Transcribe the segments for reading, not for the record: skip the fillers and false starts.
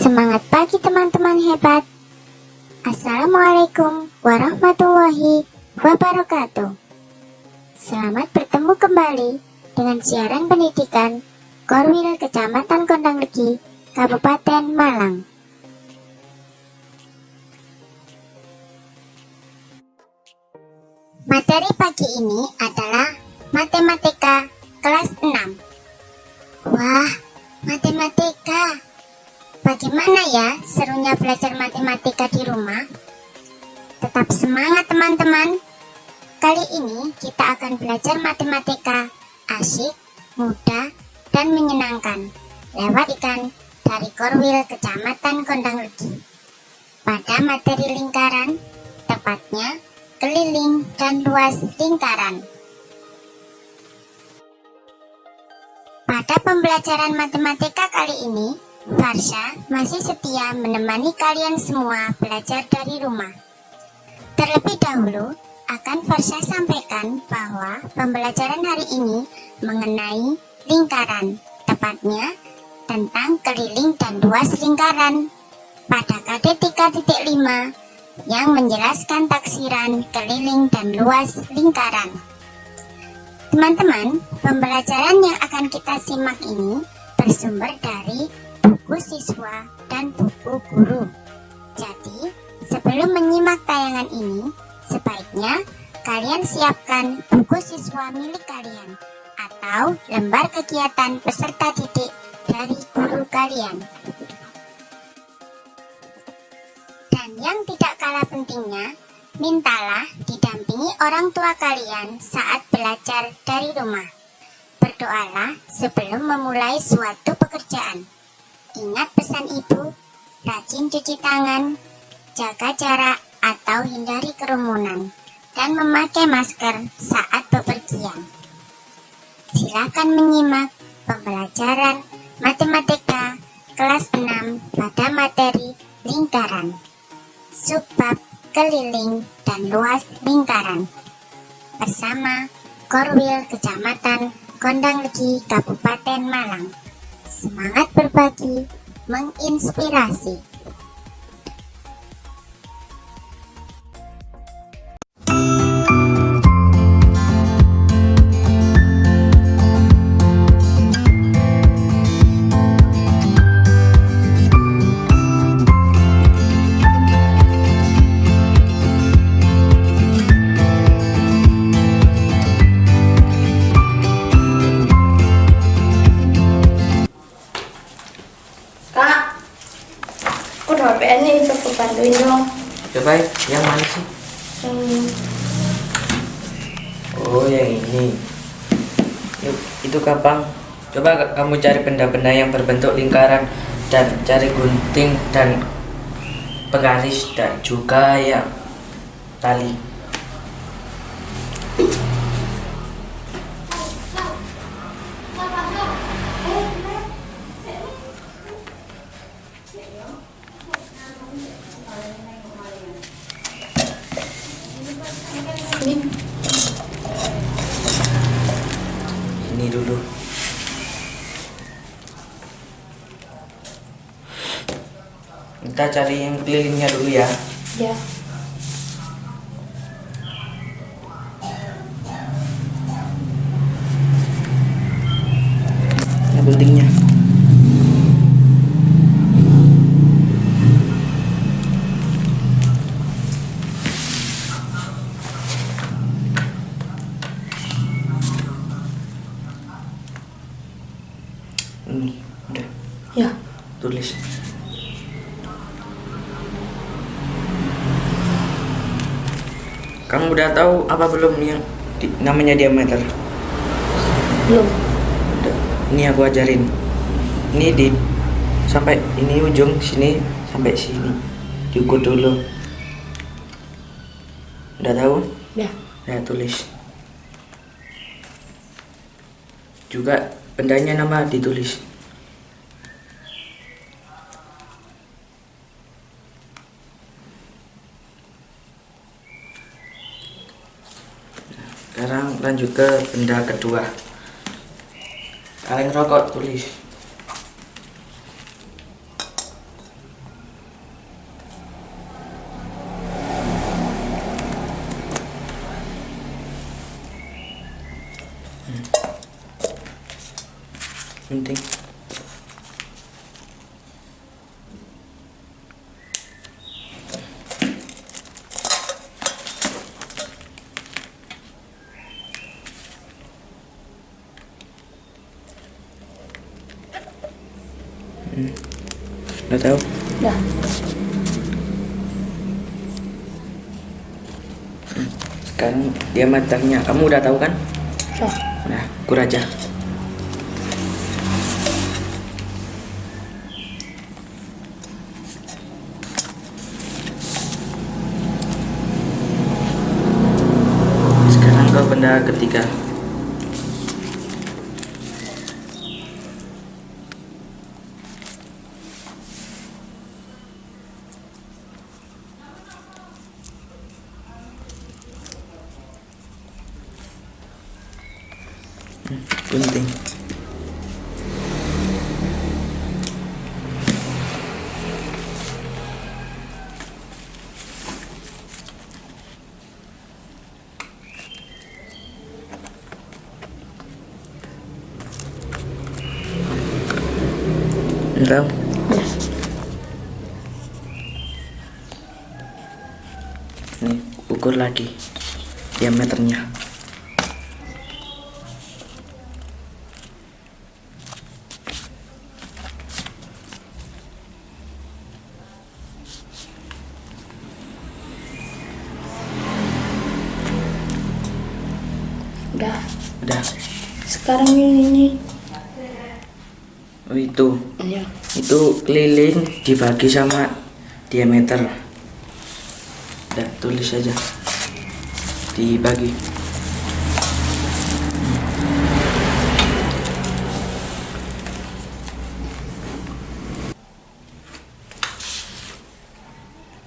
Semangat pagi teman-teman hebat. Assalamualaikum warahmatullahi wabarakatuh. Selamat bertemu kembali dengan siaran pendidikan Korwil Kecamatan Kondanglegi, Kabupaten Malang. Materi pagi ini adalah matematika kelas 6. Wah, matematika. Bagaimana ya serunya belajar matematika di rumah? Tetap semangat teman-teman. Kali ini kita akan belajar matematika asyik, mudah, dan menyenangkan lewat ikan dari Korwil Kecamatan Kondanglegi. Pada materi lingkaran, tepatnya keliling dan luas lingkaran. Pada pembelajaran matematika kali ini, Farsha masih setia menemani kalian semua belajar dari rumah. Terlebih dahulu, akan Farsha sampaikan bahwa pembelajaran hari ini mengenai lingkaran, tepatnya tentang keliling dan luas lingkaran. Pada KD 3.5 yang menjelaskan taksiran keliling dan luas lingkaran. Teman-teman, pembelajaran yang akan kita simak ini bersumber dari buku siswa dan buku guru. Jadi, sebelum menyimak tayangan ini, sebaiknya kalian siapkan buku siswa milik kalian atau lembar kegiatan peserta didik dari guru kalian. Dan yang tidak kalah pentingnya, mintalah didampingi orang tua kalian saat belajar dari rumah. Berdoalah sebelum memulai suatu pekerjaan. Ingat pesan ibu, rajin cuci tangan, jaga jarak atau hindari kerumunan, dan memakai masker saat bepergian. Silakan menyimak pembelajaran matematika kelas 6 pada materi lingkaran. Subbab keliling dan luas lingkaran bersama Korwil Kecamatan Kondanglegi, Kabupaten Malang. Semangat berbagi, menginspirasi. HPN nih, coba bantuin dong. Coba yang mana sih? Oh, yang ini. Itu gampang. Coba kamu cari benda-benda yang berbentuk lingkaran dan cari gunting dan penggaris dan juga yang tali. Ini dulu. Kita cari yang kelilingnya dulu ya. Ya. Ini guntingnya. Ini udah Ya. tulis. Kamu udah tahu apa belum yang namanya diameter? Belum. Udah. Ini aku ajarin. Ini sampai ini ujung sini sampai sini. Diukur dulu. Udah tahu? Ya. Nah, tulis. Juga bendanya nama ditulis. Sekarang lanjut ke benda kedua. Kaleng rokok tulis. gunting. Udah tahu? Dah. Sekarang diameternya kamu udah tahu kan? Dah. Nah, ukur aja. Sekarang ke benda ketiga. Gunting. Tahu? Nih, ukur lagi diameternya. Udah. Udah. Sekarang ini. Oh, itu Ya. itu keliling dibagi sama diameter. Udah, tulis aja dibagi.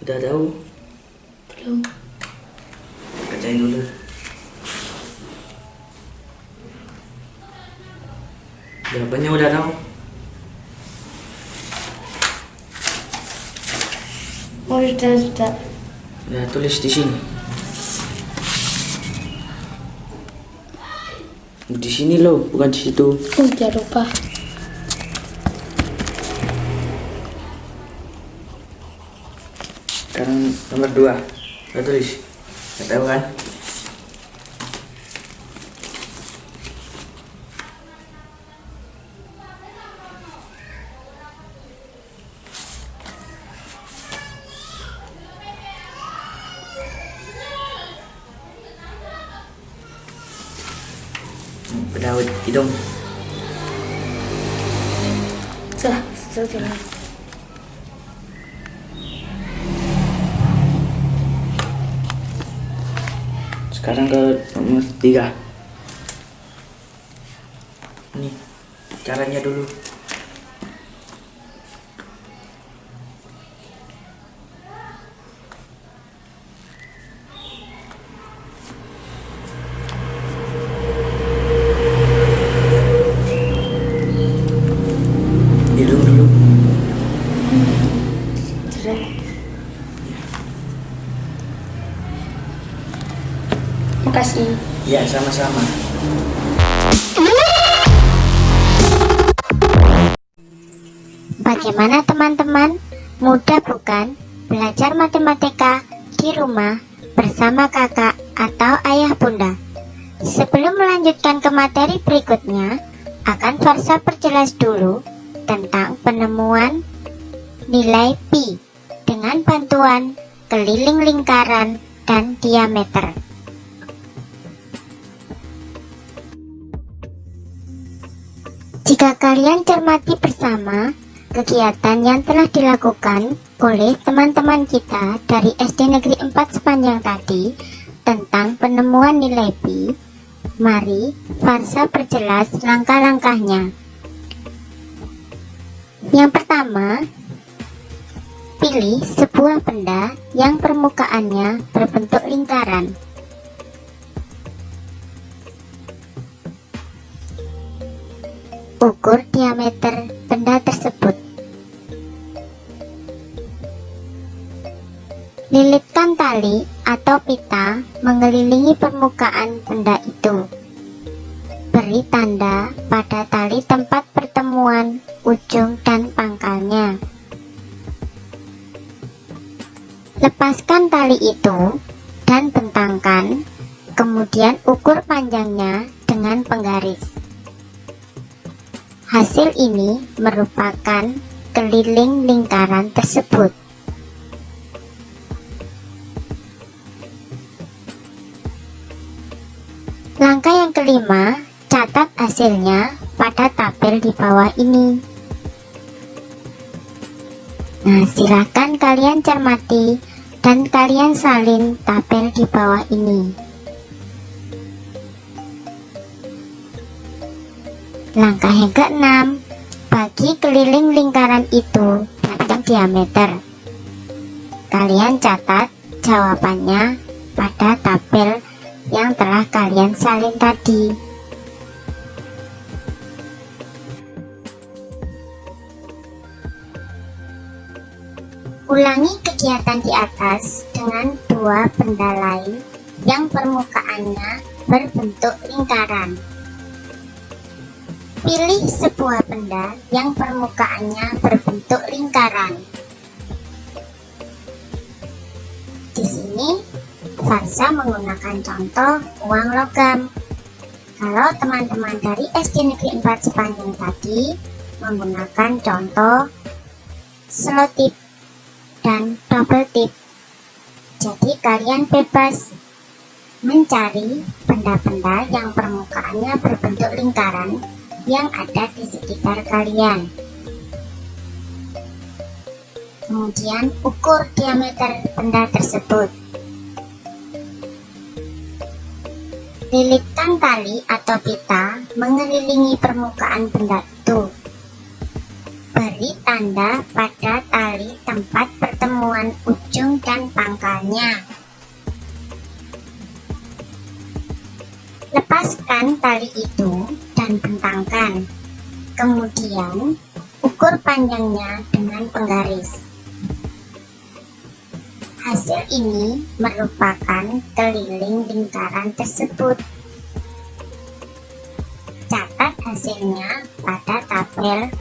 Udah tahu? Belum. Kerjain dulu. Jawabannya udah tahu? Oh, sudah. Udah, tulis di sini. Di sini loh, bukan di situ. Jangan lupa. Sekarang nomor 2. Udah tulis. Udah tahu kan? Udah hidung. Sudah. Sekarang ke nomor 3. Nih, caranya dulu. Hidung dulu. Sudah. Makasih. Ya, sama-sama. Bagaimana teman-teman? Mudah bukan belajar matematika di rumah bersama kakak atau ayah bunda? Sebelum melanjutkan ke materi berikutnya, akan Farsa perjelas dulu tentang penemuan nilai pi dengan bantuan keliling lingkaran dan diameter. Jika kalian cermati bersama kegiatan yang telah dilakukan oleh teman-teman kita dari SD Negeri 4 Sepanjang tadi tentang penemuan nilai pi, mari Farsa perjelas langkah-langkahnya. Yang pertama, pilih sebuah benda yang permukaannya berbentuk lingkaran. Ukur diameter benda tersebut. Lilitkan tali atau pita mengelilingi permukaan benda itu. Beri tanda pada tali tempat pertemuan ujung dan pangkalnya. Lepaskan tali itu dan bentangkan, kemudian ukur panjangnya dengan penggaris. Hasil ini merupakan keliling lingkaran tersebut. Langkah yang kelima, catat hasilnya pada tabel di bawah ini. Nah, silakan kalian cermati dan kalian salin tabel di bawah ini. Langkah yang keenam, bagi keliling lingkaran itu panjang diameter. Kalian catat jawabannya pada tabel yang telah kalian salin tadi. Ulangi kegiatan di atas dengan dua benda lain yang permukaannya berbentuk lingkaran. Pilih sebuah benda yang permukaannya berbentuk lingkaran. Di sini Farsa menggunakan contoh uang logam. Kalau teman-teman dari SD Negeri 4 Sepanjang tadi menggunakan contoh selotip dan double tip. Jadi kalian bebas mencari benda-benda yang permukaannya berbentuk lingkaran yang ada di sekitar kalian. Kemudian ukur diameter benda tersebut. Lilitkan tali atau pita mengelilingi permukaan benda itu. Beri tanda pada tali tempat pertemuan ujung dan pangkalnya. Lepaskan tali itu dan bentangkan. Kemudian ukur panjangnya dengan penggaris. Hasil ini merupakan keliling lingkaran tersebut. Catat hasilnya pada tabel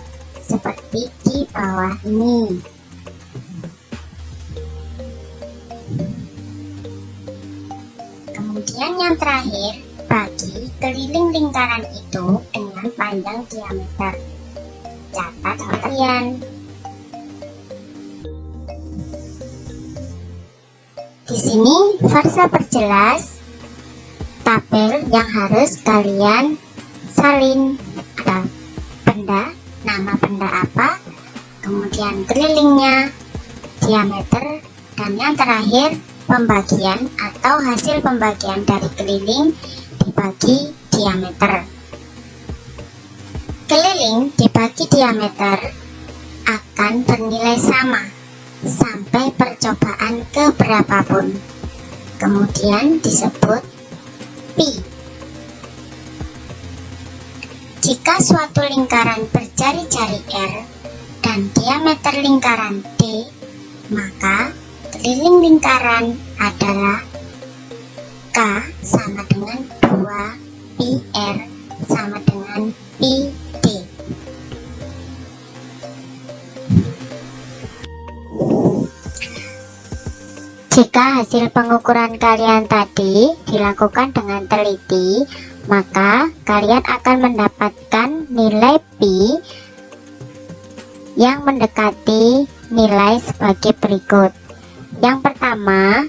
seperti di bawah ini. Kemudian yang terakhir, bagi keliling lingkaran itu dengan panjang diameter. Catat kalian. Di sini Farsa perjelas tabel yang harus kalian salin. Ada benda, nama benda apa, kemudian kelilingnya, diameter, dan yang terakhir pembagian atau hasil pembagian dari keliling dibagi diameter. Keliling dibagi diameter akan bernilai sama sampai percobaan keberapapun. Kemudian disebut pi. Jika suatu lingkaran berjari-jari R dan diameter lingkaran D, maka keliling lingkaran adalah K sama dengan 2 pi R sama dengan pi D. Jika hasil pengukuran kalian tadi dilakukan dengan teliti, maka kalian akan mendapatkan nilai pi yang mendekati nilai sebagai berikut. Yang pertama,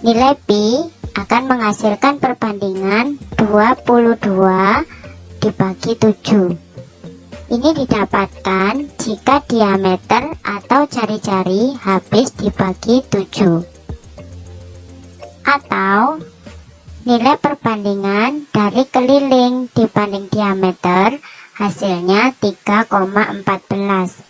nilai pi akan menghasilkan perbandingan 22 dibagi 7. Ini didapatkan jika diameter atau jari-jari habis dibagi 7. Atau nilai perbandingan dari keliling dibanding diameter hasilnya 3,14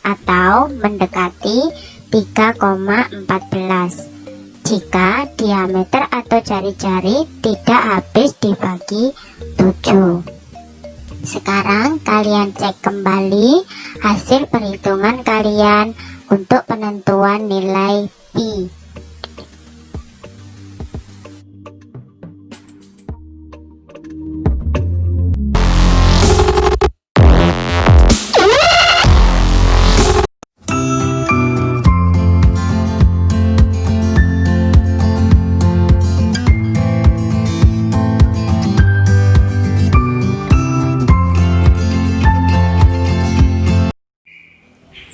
atau mendekati 3,14 jika diameter atau jari-jari tidak habis dibagi 7. Sekarang kalian cek kembali hasil perhitungan kalian untuk penentuan nilai pi.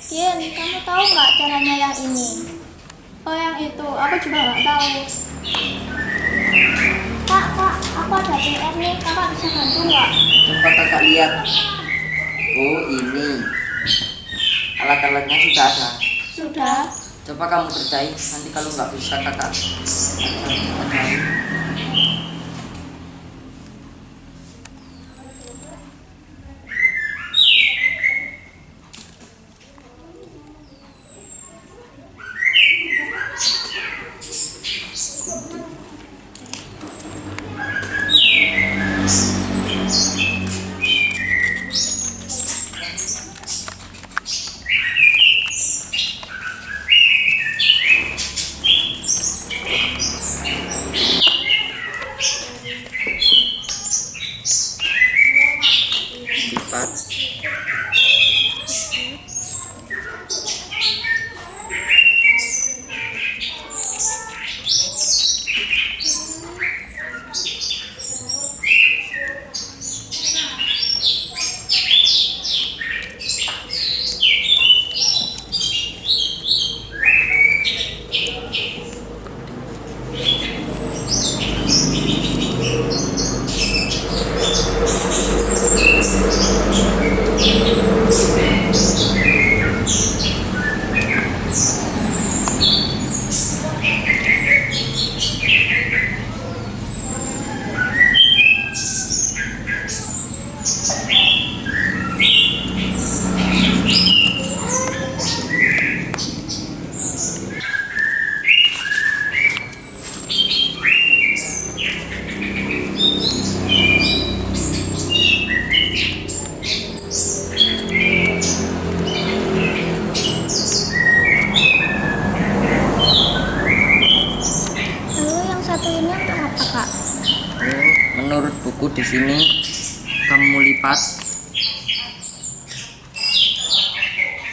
Kin, kamu tahu nggak caranya yang ini? Oh, yang itu, aku juga nggak tahu. Kak, aku ada PR nih, kakak bisa bantu nggak? Coba kakak lihat. Oh ini. Alat-alatnya sudah ada. Sudah. Coba kamu kerjain. Nanti kalau nggak bisa kakak. Lipat. Lalu yang satu ini untuk apa, Kak? Oh, menurut buku di sini kamu lipat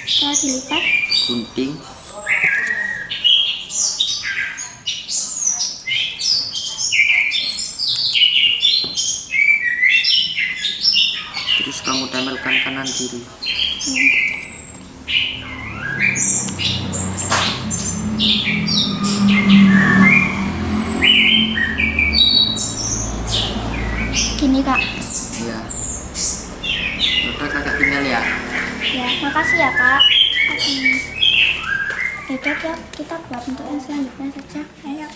Setelah dilipat, gunting. Terus kamu tempelkan kanan kiri. gini, Kak. Iya. Udah kakak tinggal ya. Ya, makasih ya, Kak. Itu kita buat untuk yang selanjutnya saja. Ayo.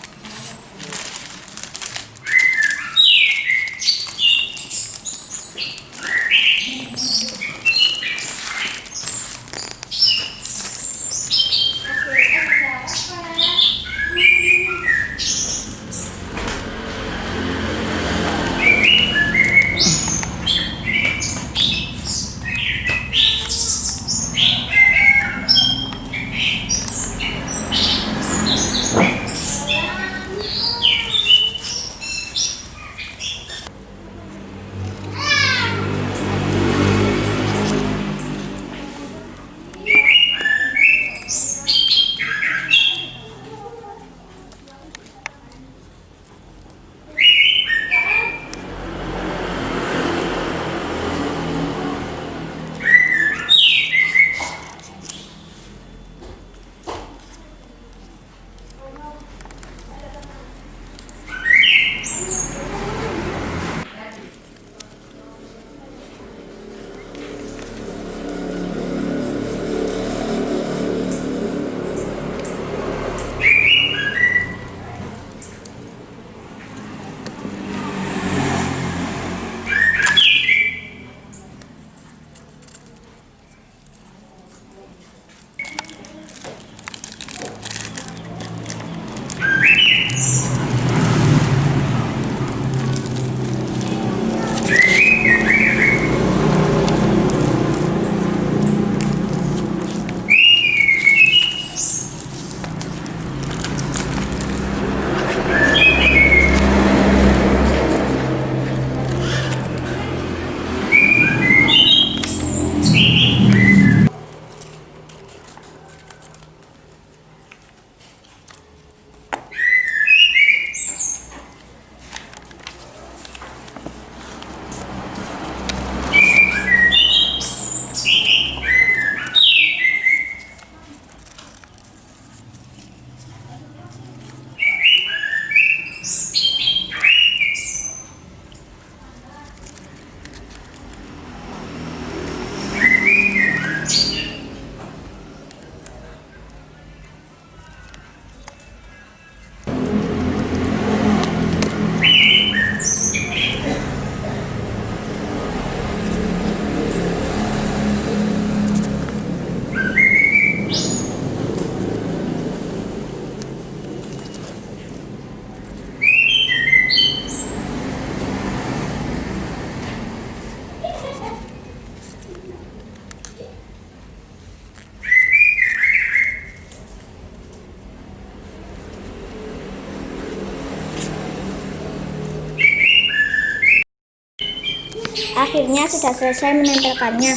Akhirnya sudah selesai menempelkannya.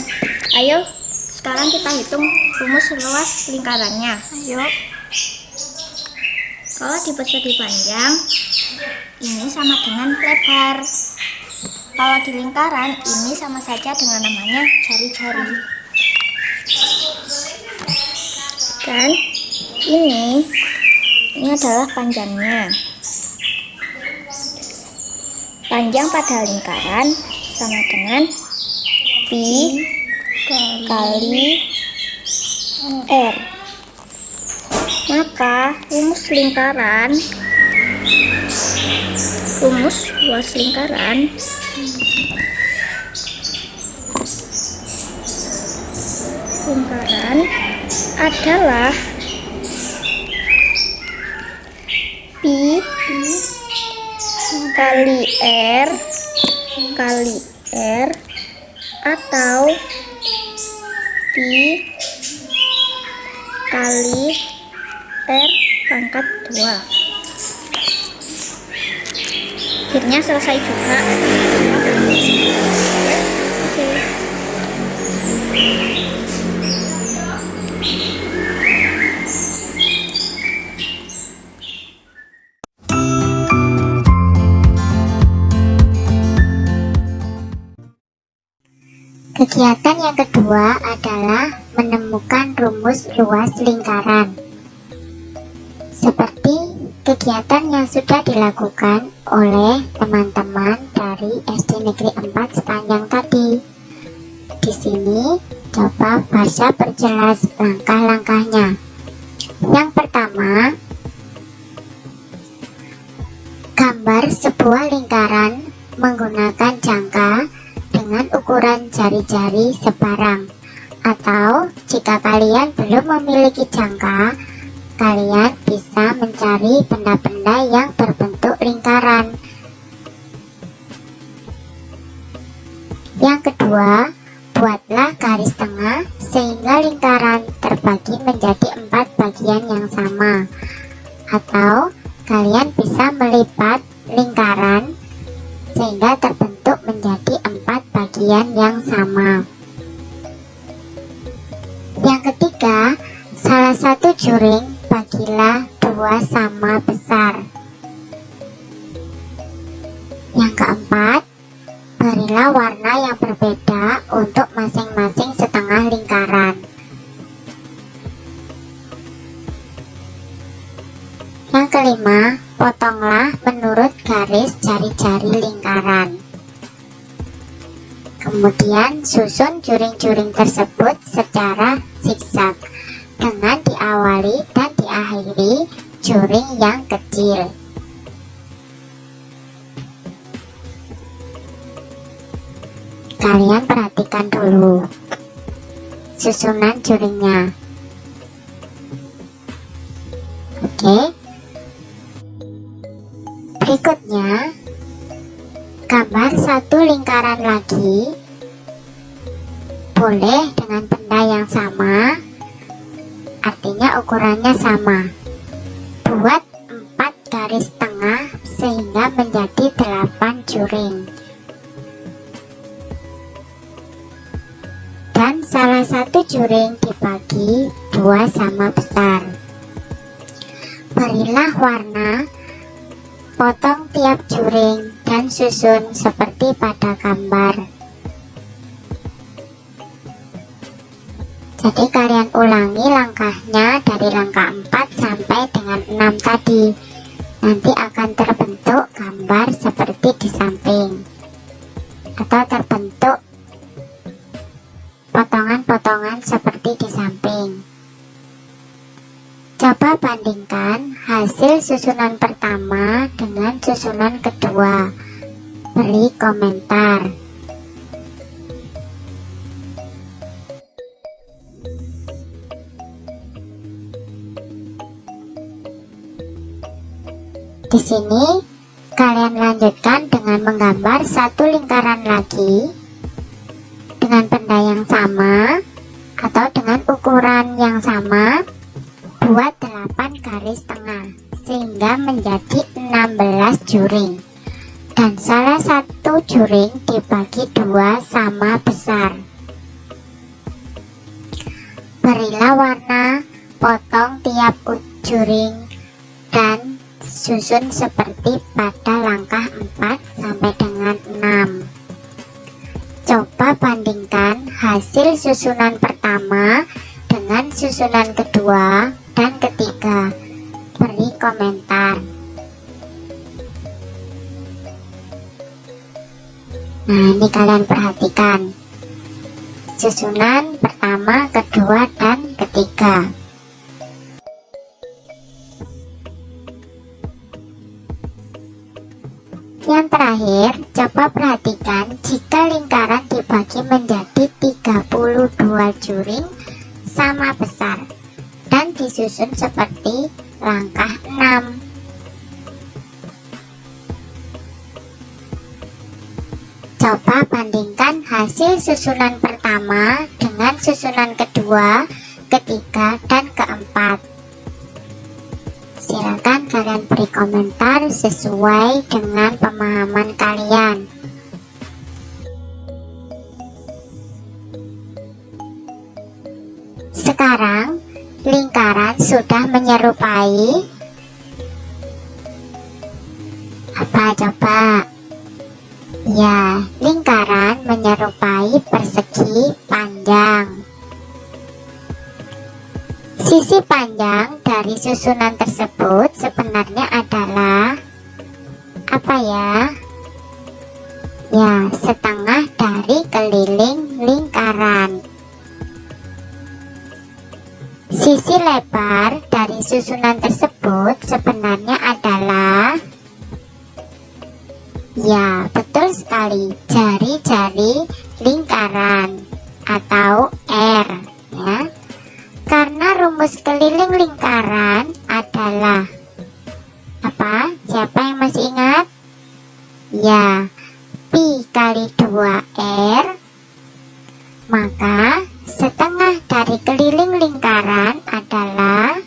Ayo, sekarang kita hitung rumus luas lingkarannya. Ayo. Kalau di persegi panjang, ini sama dengan lebar. Kalau di lingkaran, ini sama saja dengan namanya jari-jari. Dan ini adalah panjangnya. Panjang pada lingkaran sama dengan pi kali r. Maka rumus luas lingkaran adalah pi kali r atau pi kali r pangkat 2. Akhirnya selesai juga. Oke. Kegiatan yang kedua adalah menemukan rumus luas lingkaran. Seperti kegiatan yang sudah dilakukan oleh teman-teman dari SD Negeri 4 Sepanjang tadi. Di sini coba Farsha perjelas langkah-langkahnya. Yang pertama, gambar sebuah lingkaran menggunakan jangka dengan ukuran jari-jari sebarang, atau jika kalian belum memiliki jangka, kalian bisa mencari benda-benda yang berbentuk lingkaran. Yang kedua, buatlah garis tengah sehingga lingkaran terbagi menjadi 4 bagian yang sama, atau kalian bisa melipat lingkaran sehingga terbentuk menjadi 4 bagian yang sama. Yang ketiga, salah satu juring bagilah 2 sama besar. Yang keempat, berilah warna yang berbeda untuk masing-masing setengah lingkaran. Yang kelima, potonglah menurut garis jari-jari lingkaran. Kemudian susun juring-juring tersebut secara zigzag dengan diawali dan diakhiri juring yang kecil. Kalian perhatikan dulu susunan juringnya. Oke. Berikutnya, gambar satu lingkaran lagi, boleh dengan benda yang sama, artinya ukurannya sama. Buat 4 garis tengah sehingga menjadi 8 juring. Dan salah satu juring dibagi 2 sama besar. Berilah warna, potong tiap juring dan susun seperti pada gambar. Jadi kalian ulangi langkahnya dari langkah 4 sampai dengan 6 tadi. Nanti akan terbentuk gambar seperti di samping, atau terbentuk potongan-potongan seperti di samping. Coba bandingkan hasil susunan pertama dengan susunan kedua. Beri komentar. Di sini kalian lanjutkan dengan menggambar satu lingkaran lagi dengan benda yang sama atau dengan ukuran yang sama. Buat 8 garis tengah sehingga menjadi 16 juring, dan salah satu juring dibagi 2 sama besar. Berilah warna, potong tiap juring, dan susun seperti pada langkah 4 sampai dengan 6. Coba bandingkan hasil susunan pertama dengan susunan kedua dan ketiga. Beri komentar. Nah, ini kalian perhatikan susunan pertama, kedua, dan ketiga. Yang terakhir, coba perhatikan jika lingkaran dibagi menjadi 32 juring sama besar dan disusun seperti langkah 6. Coba bandingkan hasil susunan pertama dengan susunan kedua, ketiga, dan keempat. Silakan kalian beri komentar sesuai dengan pemahaman kalian. Sekarang lingkaran sudah menyerupai apa coba? Ya, lingkaran menyerupai persegi panjang. Sisi panjang dari susunan tersebut sebenarnya adalah apa ya? Ya, setengah dari keliling lingkaran. Sisi lebar dari susunan tersebut sebenarnya adalah, ya, betul sekali, jari-jari lingkaran atau R, ya. Karena rumus keliling lingkaran adalah apa? Siapa yang masih ingat? Ya, pi kali 2R, maka setengah dari keliling lingkaran adalah,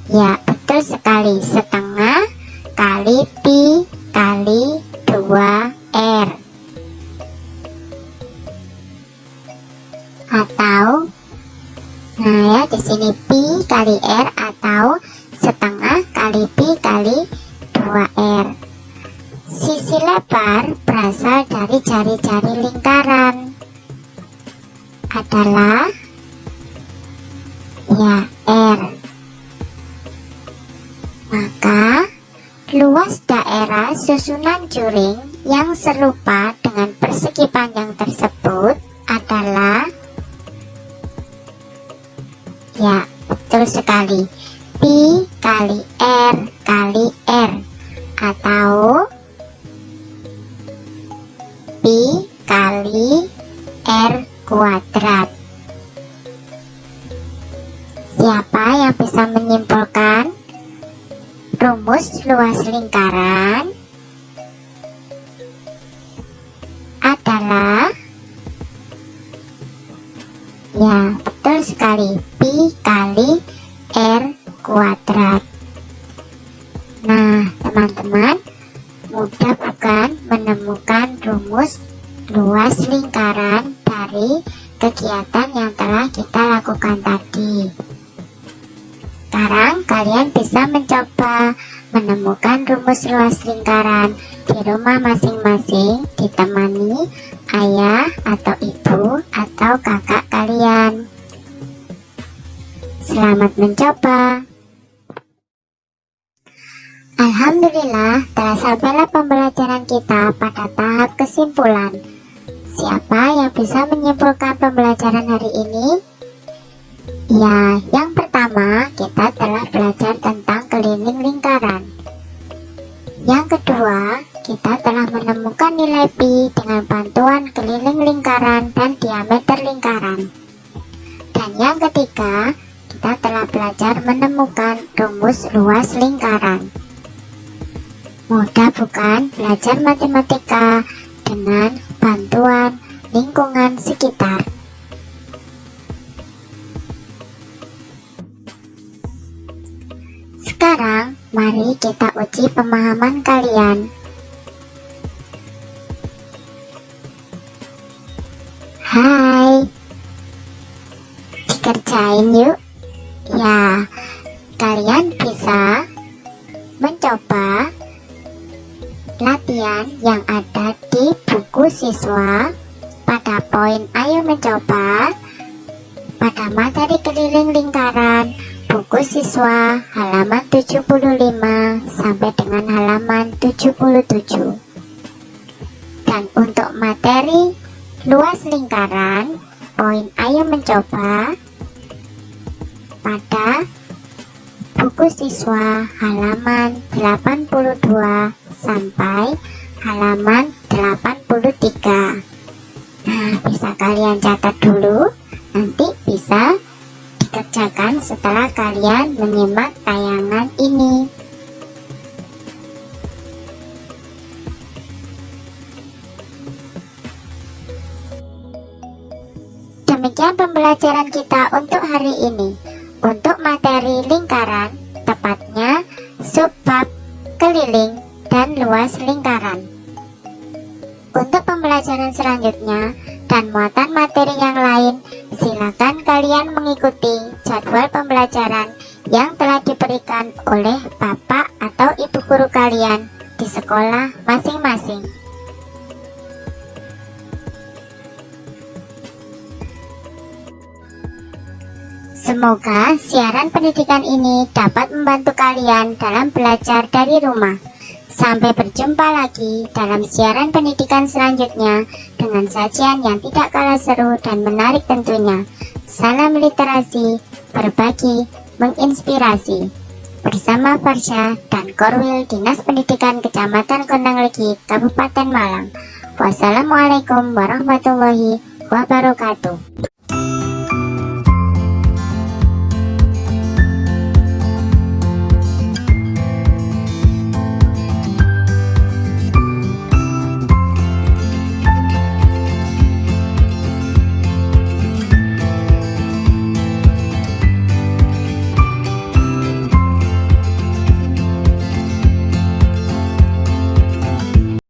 ya, betul sekali, setengah kali pi kali 2R, atau nah ya, di sini pi kali R atau setengah kali pi kali 2R. Sisi lebar berasal dari jari-jari lingkaran adalah, ya, R. Maka luas daerah susunan juring yang serupa dengan persegi panjang tersebut adalah, ya, betul sekali, pi kali R kali R, atau pi kali R kuadrat. Siapa yang bisa menyimpulkan rumus luas lingkaran adalah, ya, betul sekali, pi kali R kuadrat. Nah, teman-teman, mudah bukan menemukan rumus luas lingkaran dari kegiatan yang telah kita lakukan tadi. Sekarang kalian bisa mencoba menemukan rumus luas lingkaran di rumah masing-masing, ditemani ayah atau ibu atau kakak kalian. Selamat mencoba. Alhamdulillah, telah sampailah pembelajaran kita pada tahap kesimpulan. Siapa yang bisa menyimpulkan pembelajaran hari ini? Ya, yang pertama kita telah belajar tentang keliling lingkaran. Yang kedua, kita telah menemukan nilai pi dengan bantuan keliling lingkaran dan diameter lingkaran. Dan yang ketiga, kita telah belajar menemukan rumus luas lingkaran. Mudah bukan belajar matematika dengan bantuan lingkungan sekitar? Sekarang, mari kita uji pemahaman kalian. Dikerjain yuk. Ya, kalian bisa mencoba latihan yang ada di buku siswa pada poin ayo mencoba pada materi keliling lingkaran buku siswa halaman 75 sampai dengan halaman 77. Dan untuk materi luas lingkaran poin ayo mencoba pada buku siswa halaman 82 sampai halaman 83. Nah, bisa kalian catat dulu, nanti bisa dikerjakan setelah kalian menyimak tayangan ini. Demikian pembelajaran kita untuk hari ini. Untuk materi lingkaran, tepatnya subbab keliling dan luas lingkaran. Untuk pembelajaran selanjutnya dan muatan materi yang lain, silakan kalian mengikuti jadwal pembelajaran yang telah diberikan oleh bapak atau ibu guru kalian di sekolah masing-masing. Semoga siaran pendidikan ini dapat membantu kalian dalam belajar dari rumah. Sampai berjumpa lagi dalam siaran pendidikan selanjutnya dengan sajian yang tidak kalah seru dan menarik tentunya. Salam literasi, berbagi, menginspirasi. Bersama Farsha dan Korwil Dinas Pendidikan Kecamatan Kondanglegi, Kabupaten Malang. Wassalamualaikum warahmatullahi wabarakatuh.